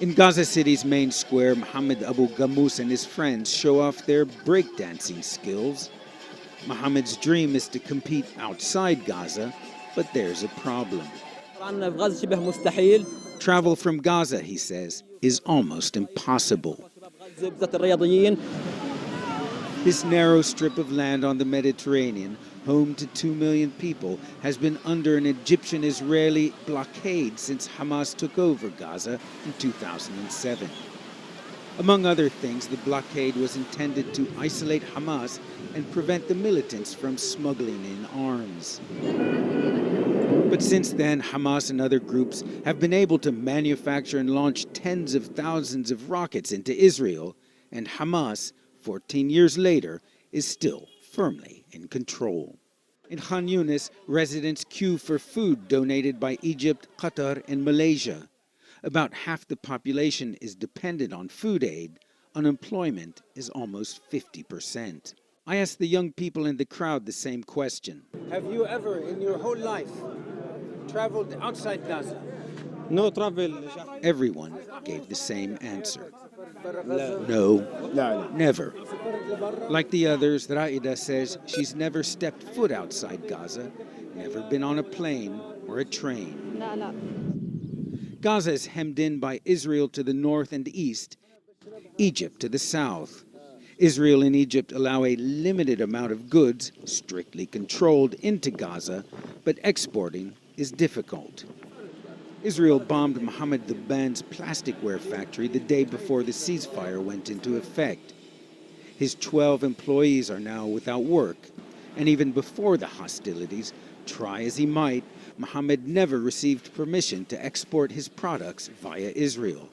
In Gaza City's main square, Mohammed Abu Ghamous and his friends show off their breakdancing skills. Mohammed's dream is to compete outside Gaza, but there's a problem. Travel from Gaza, he says, is almost impossible. This narrow strip of land on the Mediterranean, home to 2 million people, has been under an Egyptian-Israeli blockade since Hamas took over Gaza in 2007. Among other things, the blockade was intended to isolate Hamas and prevent the militants from smuggling in arms. But since then, Hamas and other groups have been able to manufacture and launch tens of thousands of rockets into Israel, and Hamas, 14 years later, is still firmly in control. In Khan Yunis, residents queue for food donated by Egypt, Qatar, and Malaysia. About half the population is dependent on food aid. Unemployment is almost 50%. I asked the young people in the crowd the same question. Have you ever in your whole life traveled outside Gaza? No travel. Everyone gave the same answer. No, never. Like the others, Raida says she's never stepped foot outside Gaza, never been on a plane or a train. Gaza is hemmed in by Israel to the north and east, Egypt to the south. Israel and Egypt allow a limited amount of goods, strictly controlled, into Gaza, but exporting is difficult. Israel bombed Mohammed Daban's plasticware factory the day before the ceasefire went into effect. His 12 employees are now without work, and even before the hostilities, try as he might, Mohammed never received permission to export his products via Israel.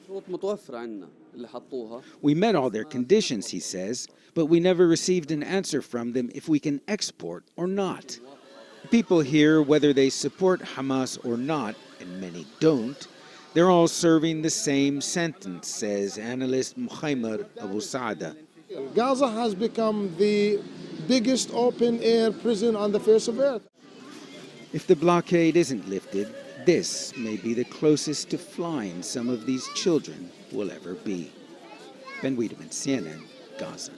We met all their conditions, he says, but we never received an answer from them if we can export or not. People here, whether they support Hamas or not, and many don't, they're all serving the same sentence, says analyst Muhammad Abu Saada. Gaza has become the biggest open-air prison on the face of earth. If the blockade isn't lifted, this may be the closest to flying some of these children will ever be. Ben Wedeman, CNN, Gaza.